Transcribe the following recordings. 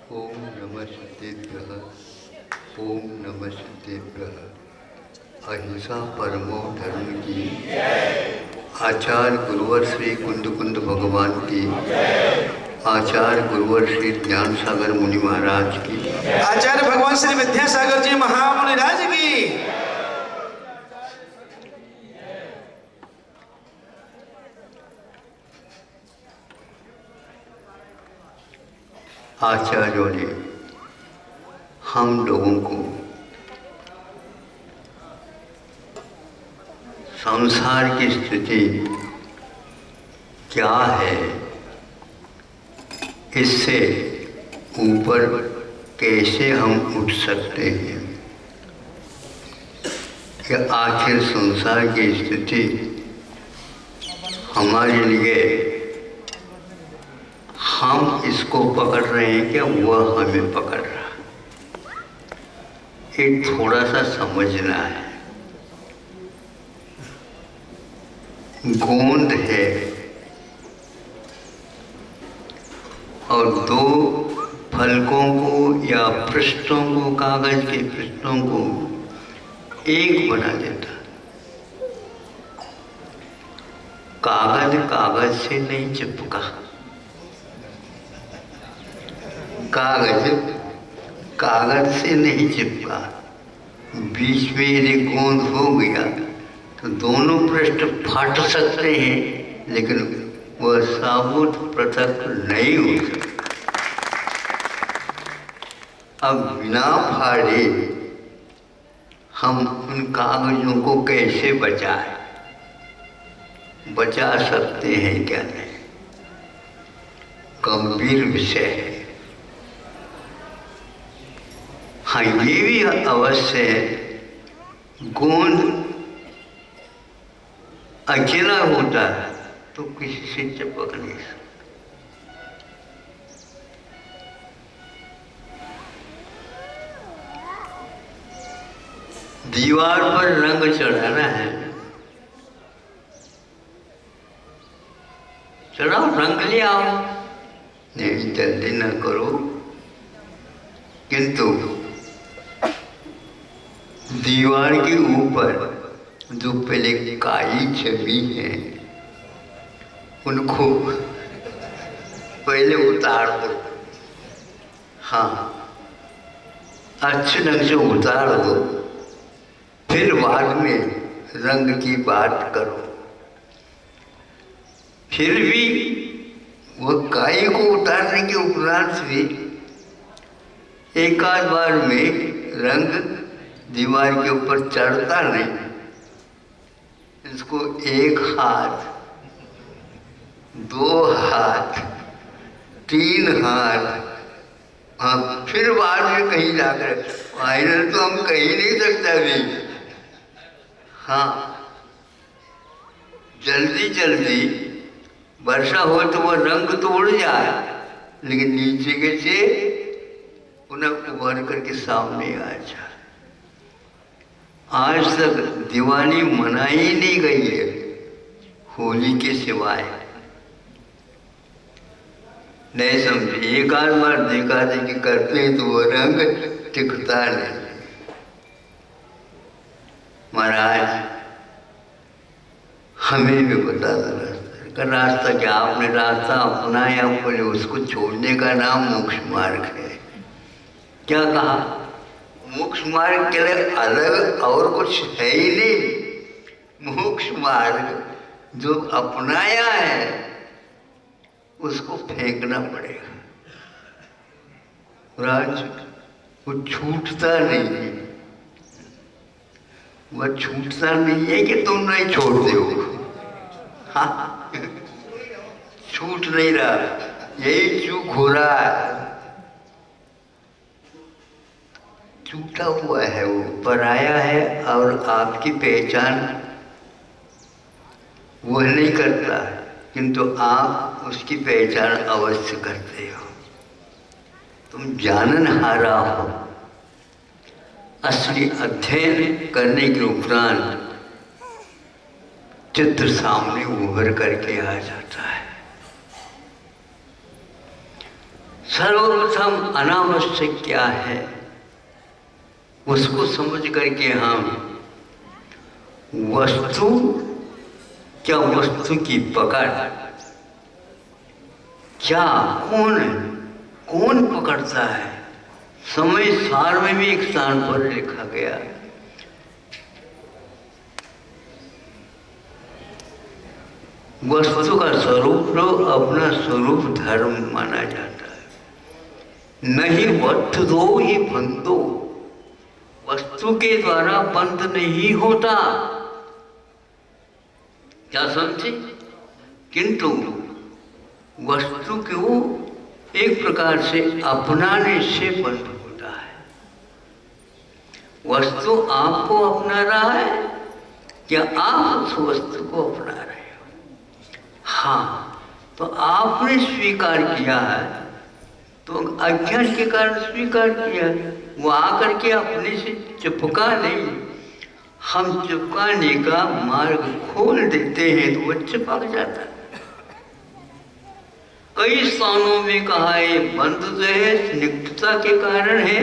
ओम नमः सिद्धेभ्यः। ओम नमः सिद्धेभ्यः। अहिंसा परमो धर्म की। आचार्य गुरुवर श्री कुंद कुंद भगवान की। आचार्य गुरुवर श्री ज्ञान सागर मुनि महाराज की। आचार्य भगवान श्री विद्यासागर जी महामुनि राज की। आचार्यों ने हम लोगों को संसार की स्थिति क्या है, इससे ऊपर कैसे हम उठ सकते हैं, कि आखिर संसार की स्थिति हमारे लिए हम इसको पकड़ रहे हैं क्या, वह हमें पकड़ रहा है। ये थोड़ा सा समझना है। गोंद है और दो फलकों को या पृष्ठों को, कागज के पृष्ठों को एक बना देता। कागज कागज से नहीं चिपका, कागज कागज से नहीं चिपका। बीच में यदि गोंद हो गया तो दोनों पृष्ठ फट सकते हैं, लेकिन वह साबुत पृथक नहीं हो सकता। अब बिना फाड़े हम उन कागजों को कैसे बचाएं, बचा सकते हैं क्या? नहीं, गंभीर विषय है। हाँ, ये भी अवश्य है, गोंद अकेला होता है तो किसी से चिपक नहीं सकता। दीवार पर रंग चढ़ाना है, चढ़ाओ, रंग ले आओ। नहीं, जल्दी न करो। किंतु दीवार के ऊपर जो पहले काई जमी है उनको पहले उतार दो। हाँ, अच्छे ढंग से उतार दो, फिर बाद में रंग की बात करो। फिर भी वह काई को उतारने के उपरांत भी एक आध बार में रंग दीवार के ऊपर चढ़ता नहीं। इसको एक हाथ, दो हाथ, तीन हाथ, हाँ, फिर बाद में कहीं जाकर फाइनल तो हम कहीं नहीं सकते अभी। हाँ, जल्दी जल्दी वर्षा हो तो वह रंग तो उड़ जाए, लेकिन नीचे के से उन्हें उभर करके सामने आ जाए। आज तक दिवाली मनाई नहीं गई है होली के सिवाय। नहीं समझे, एक आध बार देखा देखी करते हैं तो वो रंग टिकता नहीं। महाराज हमें भी बता दो रास्ता का। रास्ता क्या? आपने रास्ता अपनाया, बोले उसको छोड़ने का नाम मोक्ष मार्ग है। क्या कहा? मोक्ष मार्ग के लिए अलग और कुछ है ही नहीं। मोक्ष मार्ग जो अपनाया है उसको फेंकना पड़ेगा। राज वो छूटता नहीं है। वह छूटता नहीं है कि तुम नहीं छोड़ते हो। हाँ, छूट नहीं रहा, यही चूक हो रहा है। छूटा हुआ है, वो पराया है और आपकी पहचान वह नहीं करता, किंतु आप उसकी पहचान अवश्य करते हो। तुम जाननहारा हो। असली अध्ययन करने के उपरांत चित्र सामने उभर करके आ जाता है। सर्वप्रथम अनावश्यक क्या है उसको समझ करके हम वस्तु क्या वस्तु की पकड़ क्या कौन पकड़ता है। समय सार में भी एक स्थान पर लिखा गया है, वस्तु का स्वरूप लो, अपना स्वरूप धर्म माना जाता है। नहीं वस्तु दो ही बंधो, वस्तु के द्वारा बंध नहीं होता। क्या समझे? किंतु वस्तु को एक प्रकार से अपनाने से बंध होता है। वस्तु आपको अपना रहा है या आप उस वस्तु को अपना रहे हो? हाँ, तो आपने स्वीकार किया है तो अज्ञान के कारण स्वीकार किया है। वो आकर के अपने से चिपका नहीं, हम चिपकाने का मार्ग खोल देते हैं तो वो चिपक जाता है। कई स्थानों में कहा है बंध जो है स्निग्धता के कारण है,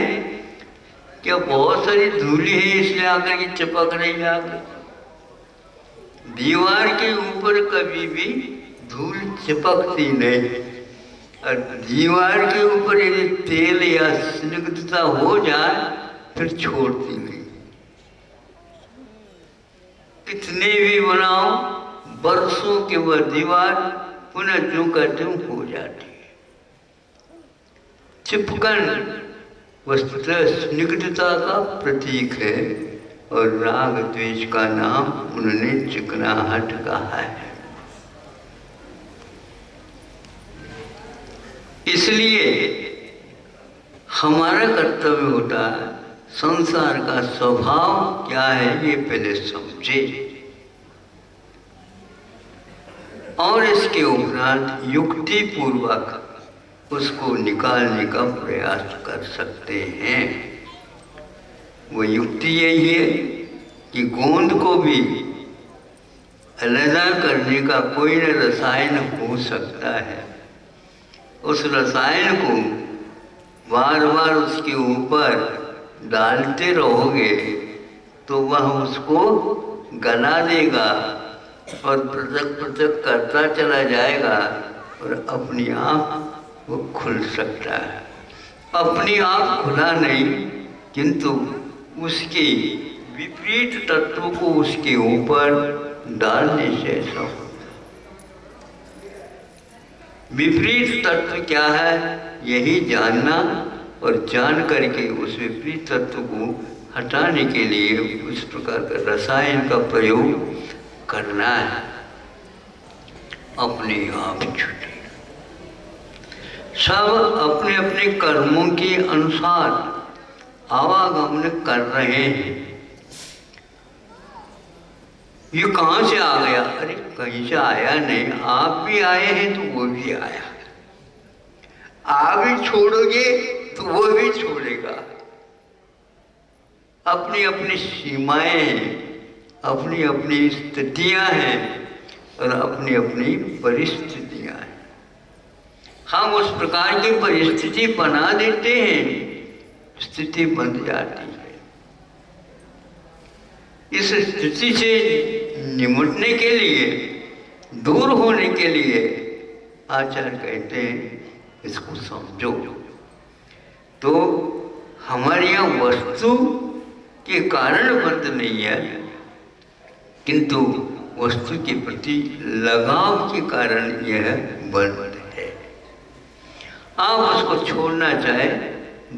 क्या बहुत सारी धूली है इसलिए आकर के चिपक नहीं आगे। दीवार के ऊपर कभी भी धूल चिपकती नहीं, और दीवार के ऊपर यदि तेल या स्निग्धता हो जाए फिर छोड़ती नहीं। कितने भी बनाओ बरसों के वह दीवार पुनः जो का त्यों हो जाती है। चिपकन वस्तुतः स्निग्धता का प्रतीक है और राग द्वेष का नाम उन्होंने चिकनाहट कहा है। इसलिए हमारा कर्तव्य होता है संसार का स्वभाव क्या है ये पहले समझे और इसके उपरांत युक्ति पूर्वक उसको निकालने का प्रयास कर सकते हैं। वो युक्ति यही है कि गोंद को भी अलग करने का कोई न रसायन हो सकता है। उस रसायन को बार बार उसके ऊपर डालते रहोगे तो वह उसको गला देगा और पृथक पृथक करता चला जाएगा और अपने आप वो खुल सकता है। अपने आप खुला नहीं, किंतु उसके विपरीत तत्व को उसके ऊपर डालने से ऐसा होता। विपरीत तत्व क्या है यही जानना और जान करके उस विपरीत तत्व को हटाने के लिए उस प्रकार का रसायन का प्रयोग करना है। अपने आप छूटे, सब अपने अपने कर्मों के अनुसार आवागमन कर रहे हैं। ये कहाँ से आ गया? अरे कहीं से आया नहीं, आप भी आए हैं तो वो भी आया। आप भी छोड़ोगे तो वो भी छोड़ेगा। अपनी अपनी सीमाएं हैं, अपनी अपनी स्थितियां हैं और अपनी अपनी परिस्थितियां हैं। हम उस प्रकार की परिस्थिति बना देते हैं, स्थिति बन जाती है। इस स्थिति से निपटने के लिए, दूर होने के लिए आचार्य कहते हैं इसको समझो। तो हमारे यहाँ वस्तु के कारण बंध नहीं है, किंतु वस्तु के प्रति लगाव के कारण यह बंध है। आप उसको छोड़ना चाहे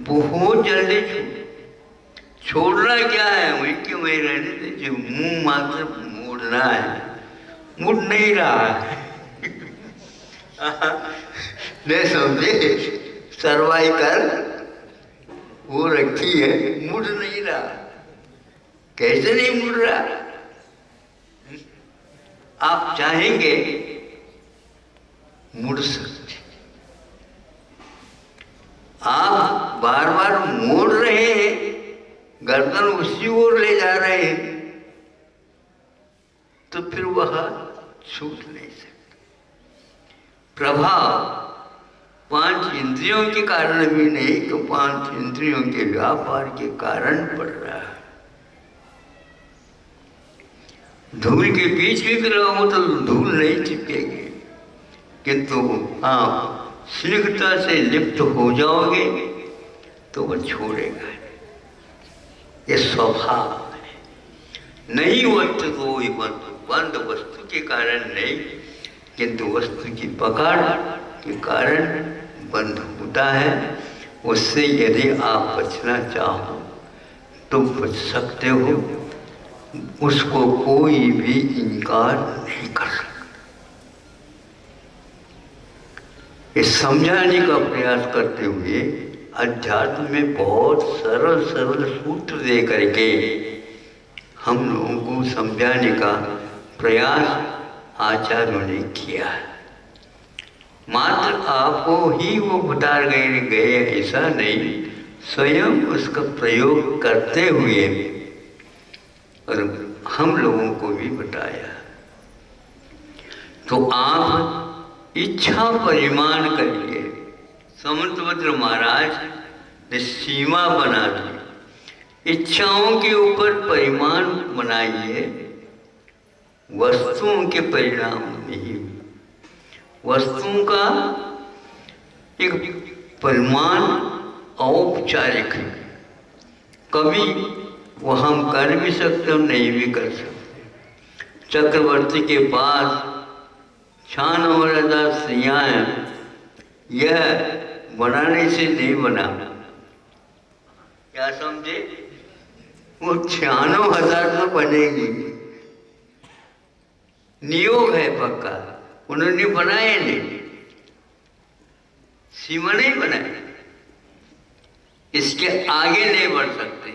बहुत जल्दी छोड़ना क्या है, वही क्यों वही रहने दीजिए। मुंह मात्र मोड़ना है, मुड़ नहीं रहा है। नहीं समझे? सर्वाइकल वो रखी है, मुड़ नहीं रहा। कैसे नहीं मुड़ रहा? आप चाहेंगे मुड़ सकते, आप बार बार मोड़ रहे हैं, गर्दन उसी ओर ले जा रहे हैं, तो फिर वह छूट नहीं सकता। प्रभाव पांच इंद्रियों के कारण भी नहीं तो पांच इंद्रियों के व्यापार के कारण पड़ रहा है। धूल के बीच में भी रहो तो धूल नहीं चिपकेगी, किंतु आप शीघ्रता से लिप्त हो जाओगे तो वह छोड़ेगा। ये स्वभाव है। नहीं वस्तु कोई बंद वस्तु के कारण नहीं, किंतु वस्तु की पकड़ के कारण बंद होता है। उससे यदि आप बचना चाहो तो बच सकते हो, उसको कोई भी इनकार नहीं कर सकता। ये समझाने का प्रयास करते हुए अध्यात्म में बहुत सरल सरल सूत्र दे करके हम लोगों को समझाने का प्रयास आचार्यों ने किया है। मात्र आपको ही वो बता गए ऐसा नहीं, स्वयं उसका प्रयोग करते हुए और हम लोगों को भी बताया। तो आप इच्छा परिमाण करिए। समुद्रभद्र महाराज ने सीमा बना दी। इच्छाओं के ऊपर परिमाण बनाइए, वस्तुओं के परिणाम नहीं। वस्तुओं का एक परिमाण औपचारिक है, कभी वो हम कर भी सकते और नहीं भी कर सकते। चक्रवर्ती के पास 96,000 स्त्रियाँ हैं, यह बनाने से नहीं बना। क्या समझे? वो 96,000 तो बनेगी, नियोग है पक्का। उन्होंने बनाए नहीं, सीमा नहीं बनाई, इसके आगे नहीं बढ़ सकते।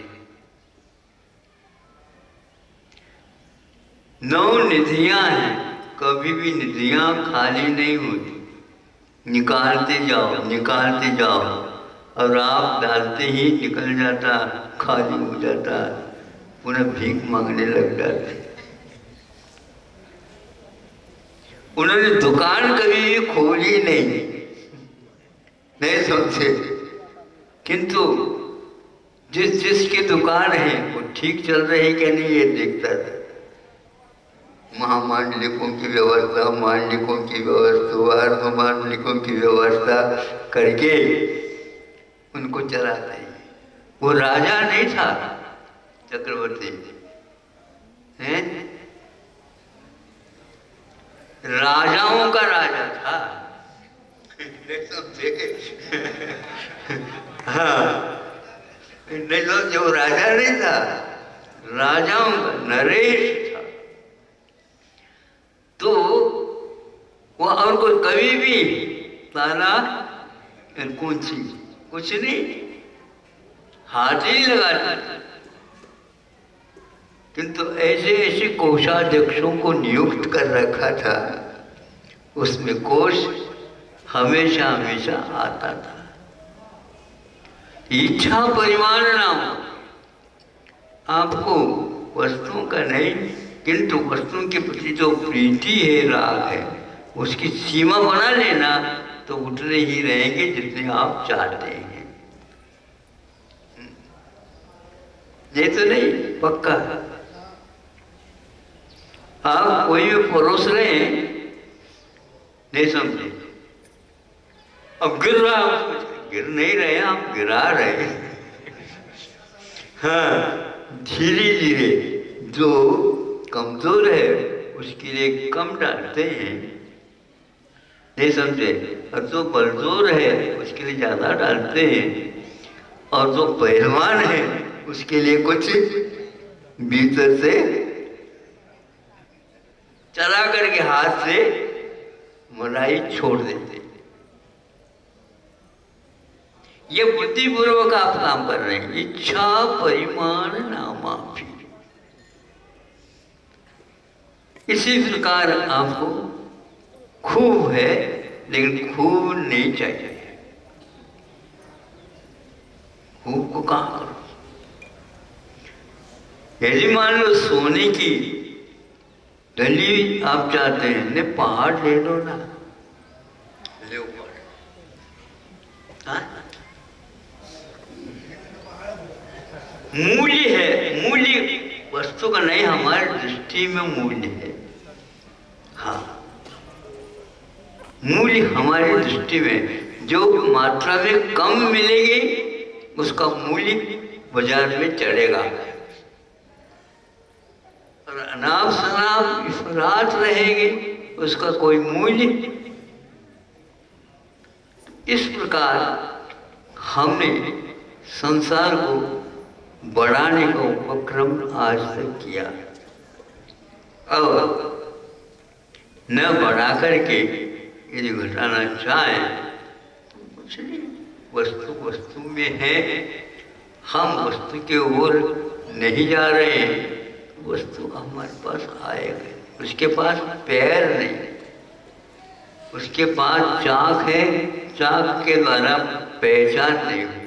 9 निधियां हैं, कभी भी निधियां खाली नहीं होती। निकालते जाओ और आप डालते ही निकल जाता, खाली हो जाता, पुनः भीख मांगने लग जाते। उन्होंने दुकान कभी भी खोली नहीं समझे, किंतु जिसकी दुकान है वो ठीक चल रही कि नहीं ये देखता था। महामांडलिकों की व्यवस्था, मांडलिकों की व्यवस्था, अर्धमांडलिकों की व्यवस्था करके उनको चलाते हैं। वो राजा नहीं था चक्रवर्ती, हैं? राजाओं का राजा था। हाँ, नहीं तो जो राजा नहीं था, राजाओं का नरेश था। तो वो और कोई कभी भी ताला कुछ नहीं, हाथ ही लगाता। किंतु ऐसे ऐसे कोषाध्यक्षों को नियुक्त कर रखा था, उसमें कोष हमेशा हमेशा आता था। इच्छा परिमाण नाम आपको वस्तुओं का नहीं, किंतु वस्तुओं के प्रति जो प्रीति है, राग है, उसकी सीमा बना लेना तो उतने ही रहेंगे जितने आप चाहते हैं। ये तो नहीं पक्का। आप कोई भी परोस रहे हैं, नहीं समझे, अब गिर रहा, गिर नहीं रहे, आप गिरा रहे हैं। हाँ, धीरे धीरे जो कमजोर है उसके लिए कम डालते हैं, नहीं समझे, और जो बलजोर है उसके लिए ज्यादा डालते हैं, और जो पहलवान है उसके लिए कुछ भीतर से चला करके हाथ से मलाई छोड़ देते। ये बुद्धिपूर्वक आप काम कर रहे हैं। इच्छा परिमाण नामापि। इसी प्रकार आपको खूब है, लेकिन खूब नहीं चाहिए। खूब को कहाँ करो? यदि मान लो सोने की डली आप चाहते हैं, ने पहाड़ ले लो ना, ले मूल्य है, मूल्य वस्तु का नहीं, हमारी दृष्टि में मूल्य है। हाँ, मूल्य हमारी दृष्टि में जो मात्रा में कम मिलेगी उसका मूल्य बाजार में चढ़ेगा, और अनाप शनाप इफरात रहेगी उसका कोई मूल्य। इस प्रकार हमने संसार को बढ़ाने का उपक्रम आज तक किया। अब न बढ़ा करके यदि घटाना चाहें तो कुछ नहीं, वस्तु वस्तु में है, हम वस्तु के ओर नहीं जा रहे हैं, वस्तु हमारे पास आएगा। उसके पास पैर नहीं, उसके पास चाक है, चाक के द्वारा पहचान नहीं होती,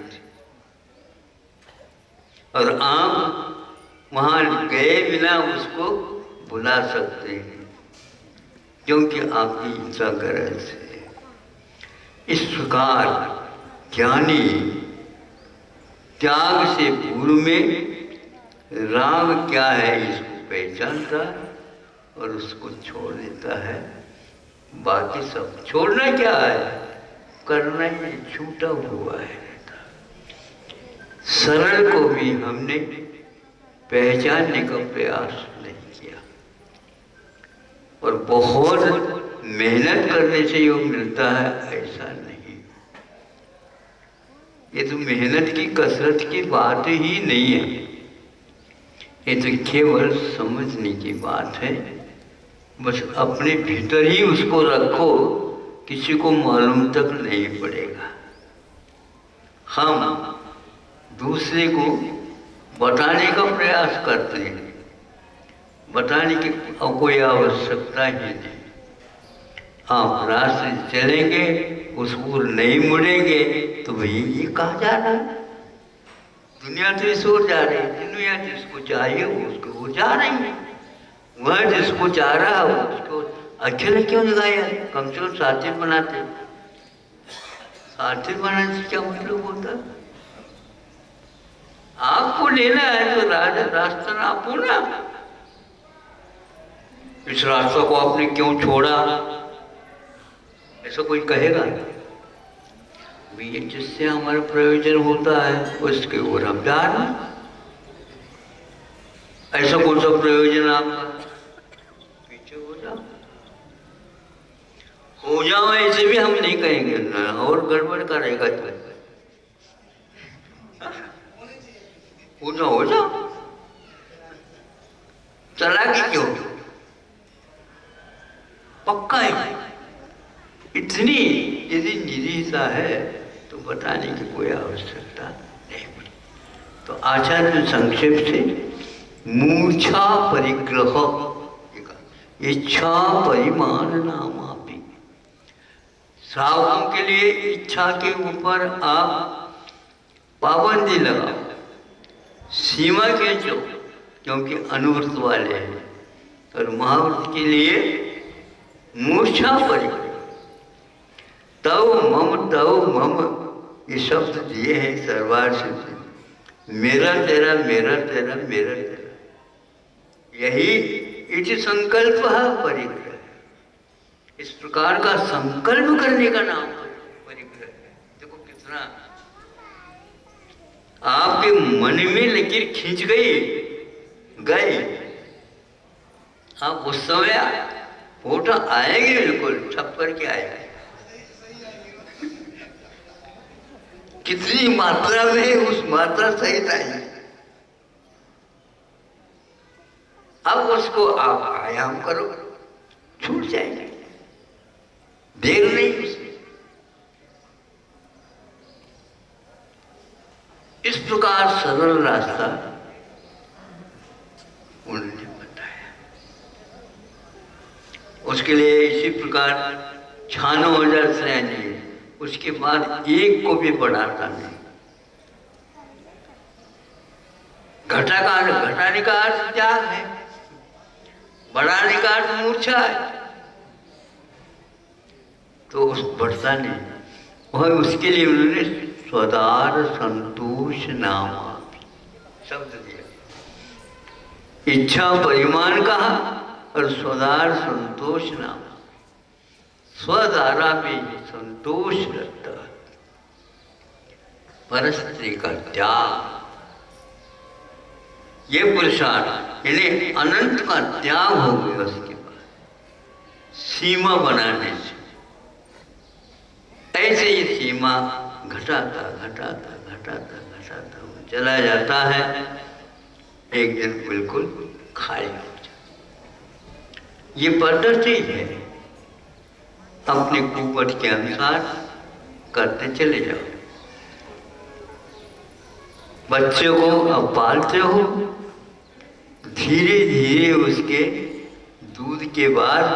और आप वहाँ गए बिना उसको बुला सकते हैं क्योंकि आपकी इच्छा गरज है। इस प्रकार ज्ञानी त्याग से पूर्व में राग क्या है इसको पहचानता है और उसको छोड़ देता है। बाकी सब छोड़ना क्या है, करना ही छूटा हुआ है। सरल को भी हमने पहचानने का प्रयास नहीं किया, और बहुत मेहनत करने से योग मिलता है ऐसा नहीं। ये तो मेहनत की कसरत की बात ही नहीं है, ये तो केवल समझने की बात है। बस अपने भीतर ही उसको रखो, किसी को मालूम तक नहीं पड़ेगा। हम दूसरे को बताने का प्रयास करते हैं, बताने की कोई आवश्यकता ही नहीं। आप रास्ते चलेंगे, उस ओर नहीं मुड़ेंगे तो भाई ये कहाँ जा रहा है, दुनिया तो इस ओर जा रही है। दुनिया जिसको चाहिए उसको वो जा रही है, वह जिसको चाह रहा है उसको अकेले क्यों लगाया, कम से कम साथी बनाते। साथी बनाने से क्या मतलब होता है, आपको लेना है तो रास्ता नापो ना। इस रास्ता को आपने क्यों छोड़ा, ऐसा कोई कहेगा? ये जिससे हमारा प्रयोजन होता है उसके ओर हम जा रहे हैं। ऐसा कौन सा प्रयोजन आपका, पीछे हो जाओ। हो जाओ ऐसे भी हम नहीं कहेंगे ना, और गड़बड़ करेगा तो हो जाओ। चला कि क्यों, पक्का है। इतनी यदि निरीता है तो बताने की कोई आवश्यकता नहीं। तो आचार्य संक्षेप से मूर्छा परिग्रह, इच्छा परिमाण नामापि, सावकों के लिए इच्छा के ऊपर आप पाबंदी लगाओ, सीमा खींचो, क्योंकि अनुव्रत वाले हैं। और महाव्रत के लिए मूर्छा परिग्रह, तव मम ये शब्द दिए हैं सर्वार से, मेरा तेरा मेरा तेरा मेरा तेरा, यही इति संकल्प परिग्रह। इस प्रकार का संकल्प करने का नाम परिग्रह है। देखो कितना आपके मन में लकीर खींच गए, आप उस समय फोटो आएंगे, बिल्कुल छप करके आएंगे। कितनी मात्रा में, उस मात्रा सहित आई। अब उसको आप आयाम करो, छूट जाएंगे, देर नहीं उसमें। इस प्रकार सरल रास्ता उन्होंने बताया। उसके लिए इसी प्रकार 96,000 सैन्य, उसके बाद एक को भी बढ़ाता नहीं। घटाने का अर्थ त्याग है, बढ़ाने का अर्थ मूर्छा है, तो उस बढ़ता नहीं। और उसके लिए उन्होंने स्वदार संतोष नाम, शब्द दिया। इच्छा परिमाण कहा और स्वधार संतोष नाम। स्वधारा में संतोष रहता है, परस्त्री का त्याग, ये पुरुषार्थ यानी अनंत का त्याग हो गया उसके बाद सीमा बनाने से। ऐसे ही सीमा घटाता घटाता घटाता घटाता चला जाता है, एक दिन बिल्कुल खाली हो जाता। ये पद्धति है, अपने कुवत के अनुसार करते चले जाओ। बच्चे को अब पालते हो, धीरे धीरे उसके दूध के बाद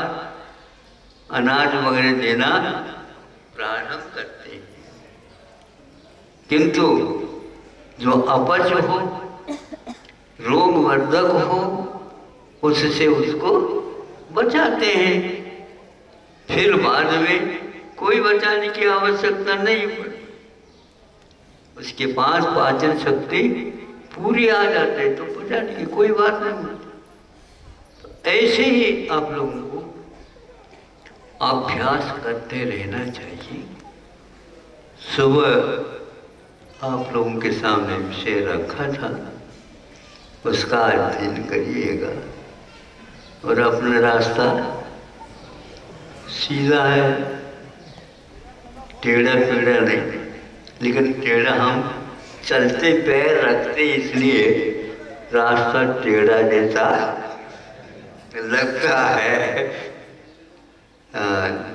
अनाज वगैरह देना प्रारंभ करते हैं, किंतु जो अपच हो, रोगवर्धक हो, उससे उसको बचाते हैं। फिर बाद में कोई बचाने की आवश्यकता नहीं पड़ती, उसके पास पाचन शक्ति पूरी आ जाती है तो बचाने की कोई बात नहीं। तो ऐसे ही आप लोगों को अभ्यास करते रहना चाहिए। सुबह आप लोगों के सामने विषय रखा था, उसका अध्ययन करिएगा और अपना रास्ता सीधा है, टेढ़ा टेढ़ा नहीं, लेकिन टेढ़ा हम चलते पैर रखते इसलिए रास्ता टेढ़ा जैसा लगता है।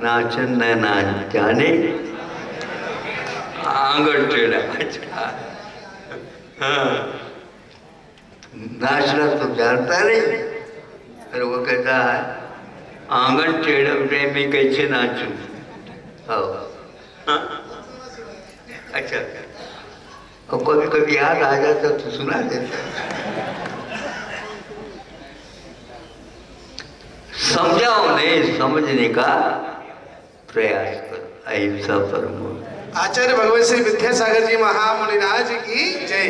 नाचन न नाच जाने आंगन टेढ़ा। अच्छा, हाँ, नाचना तो जानता नहीं, और वो कहता है आंगन टेढ़े में कैसे नाचूं। हाँ, अच्छा, और कभी कभी याद आ जाता तो सुना देता। समझाओ नहीं, समझने का प्रयास करो। अहिंसा परमो। आचार्य भगवत श्री विद्यासागर जी महामुनिराज की जय।